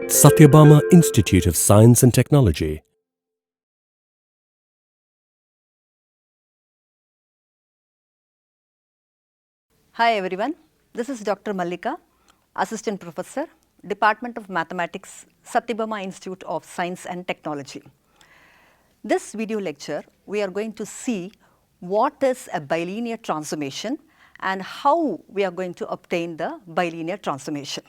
Satyabama Institute of Science and Technology. Hi everyone, this is Dr. Mallika, Assistant Professor, Department of Mathematics, Satyabama Institute of Science and Technology. This video lecture, we are going to see what is a bilinear transformation and how we are going to obtain the bilinear transformation.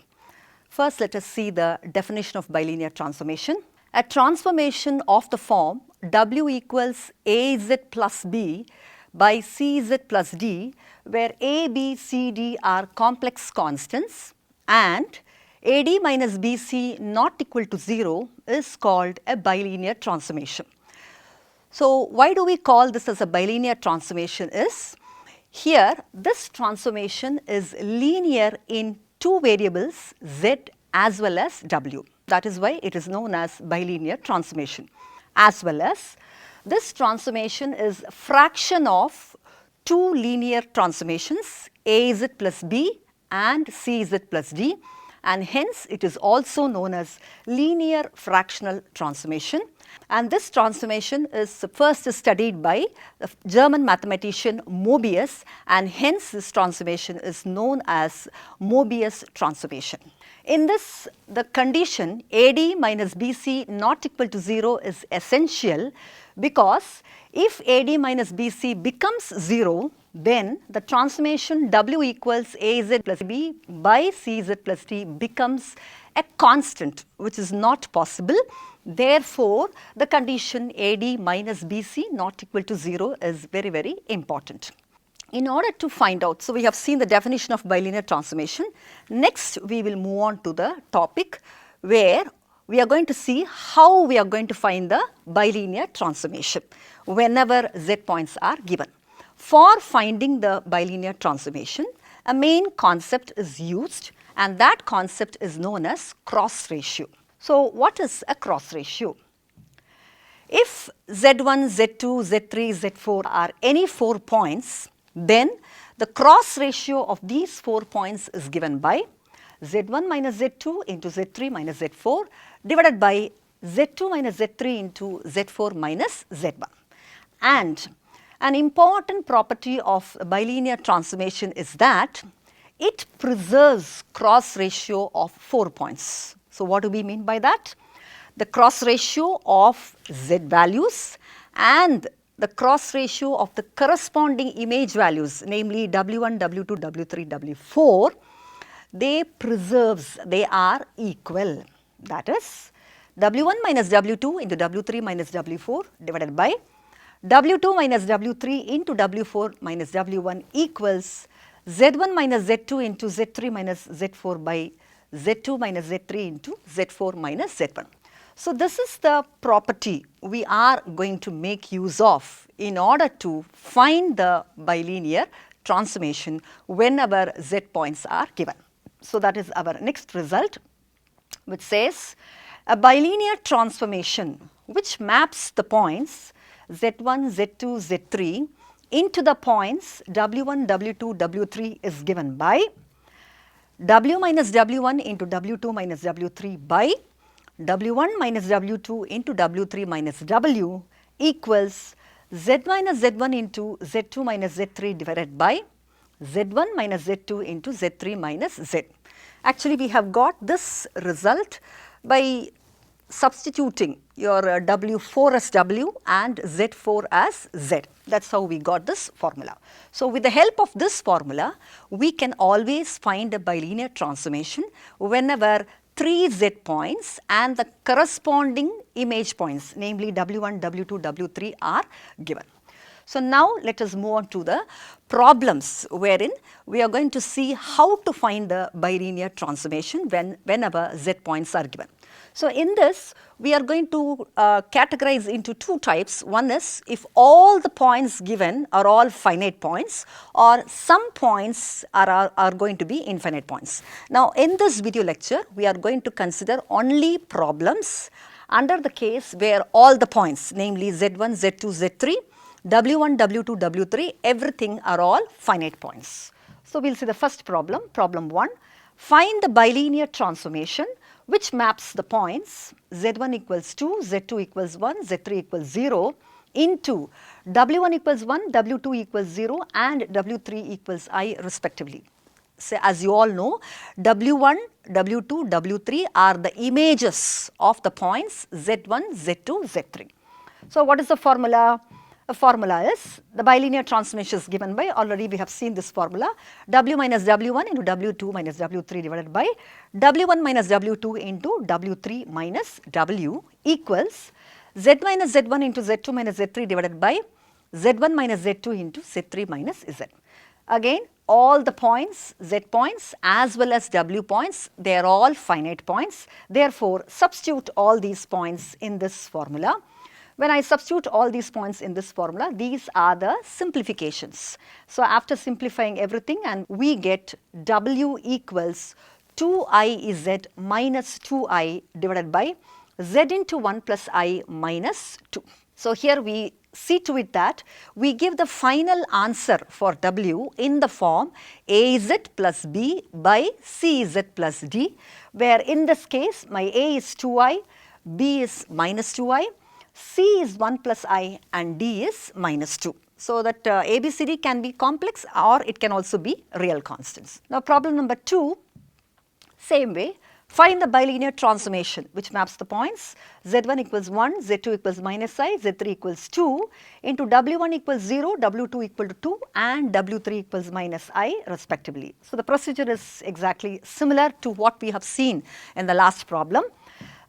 First, let us see the definition of bilinear transformation. A transformation of the form W equals AZ plus B by CZ plus D, where A, B, C, D are complex constants and AD minus BC not equal to 0 is called a bilinear transformation. So, why do we call this as a bilinear transformation is, here this transformation is linear in two variables Z as well as W. That is why it is known as bilinear transformation. As well as this transformation is fraction of two linear transformations AZ plus B and CZ plus D, and hence it is also known as linear fractional transformation. And this transformation is first studied by the German mathematician Mobius, and hence this transformation is known as Mobius transformation. In this, the condition AD minus BC not equal to 0 is essential, because if AD minus BC becomes 0, then the transformation W equals AZ plus B by CZ plus D becomes a constant, which is not possible. Therefore, the condition AD minus BC not equal to 0 is very, very important. In order to find out, so we have seen the definition of bilinear transformation. Next, we will move on to the topic where we are going to see how we are going to find the bilinear transformation whenever Z points are given. For finding the bilinear transformation, a main concept is used, and that concept is known as cross ratio. So, what is a cross ratio? If Z1, Z2, Z3, Z4 are any 4 points, then the cross ratio of these 4 points is given by Z1 minus Z2 into Z3 minus Z4 divided by Z2 minus Z3 into Z4 minus Z1. And an important property of bilinear transformation is that it preserves cross ratio of 4 points. So, what do we mean by that? The cross ratio of Z values and the cross ratio of the corresponding image values, namely W1, W2, W3, W4, they are equal. That is W1 minus W2 into W3 minus W4 divided by W2 minus W3 into W4 minus W1 equals Z1 minus Z2 into Z3 minus Z4 by Z2 minus Z3 into Z4 minus Z1. So, this is the property we are going to make use of in order to find the bilinear transformation whenever Z points are given. So, that is our next result, which says a bilinear transformation which maps the points Z1, Z2, Z3 into the points W1, W2, W3 is given by W minus W1 into W2 minus W3 by W1 minus W2 into W3 minus W equals Z minus Z1 into Z2 minus Z3 divided by Z1 minus Z2 into Z3 minus Z. Actually, we have got this result by substituting your W4 as W and Z4 as Z. That is how we got this formula. So, with the help of this formula, we can always find a bilinear transformation whenever 3 Z points and the corresponding image points, namely W1, W2, W3 are given. So, now let us move on to the problems wherein we are going to see how to find the bilinear transformation whenever Z points are given. So, in this we are going to categorize into two types. One is if all the points given are all finite points, or some points are going to be infinite points. Now, in this video lecture, we are going to consider only problems under the case where all the points, namely Z1, Z2, Z3, W1, W2, W3, everything are all finite points. So, we will see the first problem, problem 1. Find the bilinear transformation which maps the points z1 equals 2, z2 equals 1, z3 equals 0 into w1 equals 1, w2 equals 0 and w3 equals I respectively. So, as you all know, w1, w2, w3 are the images of the points z1, z2, z3. So, what is the formula? The formula is the bilinear transformation is given by, already we have seen this formula, w minus w1 into w2 minus w3 divided by w1 minus w2 into w3 minus w equals z minus z1 into z2 minus z3 divided by z1 minus z2 into z3 minus z. Again, all the points, z points as well as w points, they are all finite points. Therefore, substitute all these points in this formula. When I substitute all these points in this formula, these are the simplifications. So, after simplifying everything, and we get w equals 2iz minus 2I divided by z into 1 plus I minus 2. So, here we see to it that we give the final answer for w in the form az plus b by cz plus d, where in this case my a is 2I, b is minus 2I, c is 1 plus I and d is minus 2. So, that ABCD can be complex or it can also be real constants. Now, problem number 2, same way. Find the bilinear transformation which maps the points z1 equals 1, z2 equals minus I, z3 equals 2 into w1 equals 0, w2 equal to 2 and w3 equals minus I respectively. So, the procedure is exactly similar to what we have seen in the last problem.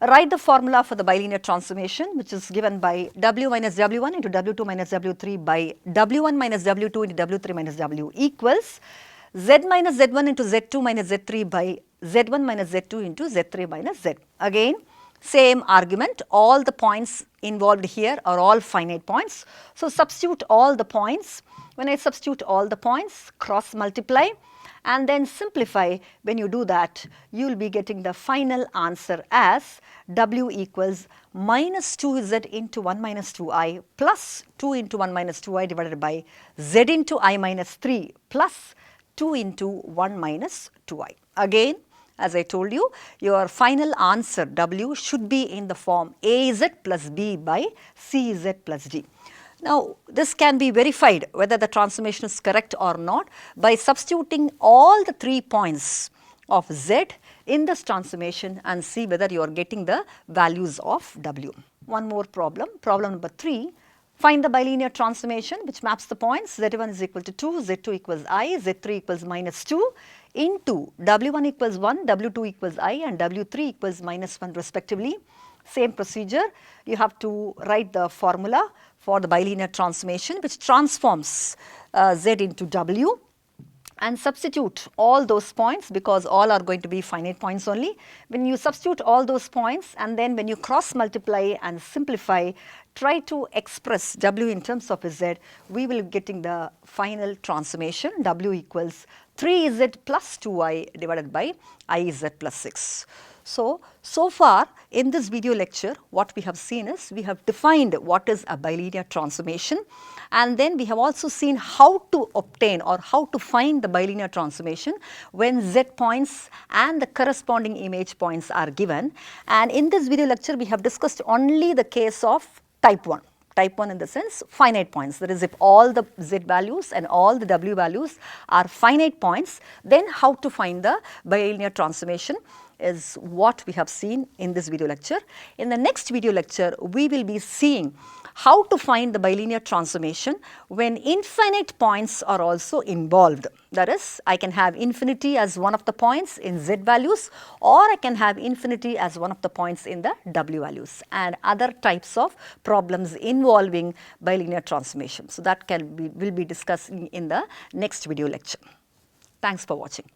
Write the formula for the bilinear transformation which is given by w minus w1 into w2 minus w3 by w1 minus w2 into w3 minus w equals z minus z1 into z2 minus z3 by z1 minus z2 into z3 minus z. Again, same argument, all the points involved here are all finite points. So, substitute all the points. When I substitute all the points, cross multiply and then simplify. When you do that, you will be getting the final answer as w equals minus 2z into 1 minus 2I plus 2 into 1 minus 2I divided by z into I minus 3 plus 2 into 1 minus 2I. Again, as I told you, your final answer w should be in the form az plus b by cz plus d. Now, this can be verified whether the transformation is correct or not by substituting all the 3 points of z in this transformation and see whether you are getting the values of w. One more problem, problem number 3. Find the bilinear transformation which maps the points z1 is equal to 2, z2 equals I, z3 equals minus 2 into w1 equals 1, w2 equals I and w3 equals minus 1 respectively. Same procedure, you have to write the formula for the bilinear transformation which transforms z into w and substitute all those points because all are going to be finite points only. When you substitute all those points and then when you cross multiply and simplify, try to express w in terms of z, we will be getting the final transformation w equals 3z plus 2I divided by iz plus 6. So far in this video lecture, what we have seen is we have defined what is a bilinear transformation and then we have also seen how to obtain or how to find the bilinear transformation when z points and the corresponding image points are given. And in this video lecture, we have discussed only the case of type 1. Type 1 in the sense finite points, that is if all the z values and all the w values are finite points, then how to find the bilinear transformation is what we have seen in this video lecture. In the next video lecture, we will be seeing how to find the bilinear transformation when infinite points are also involved. That is, I can have infinity as one of the points in z values or I can have infinity as one of the points in the w values and other types of problems involving bilinear transformation. So, that will be discussing in the next video lecture. Thanks for watching.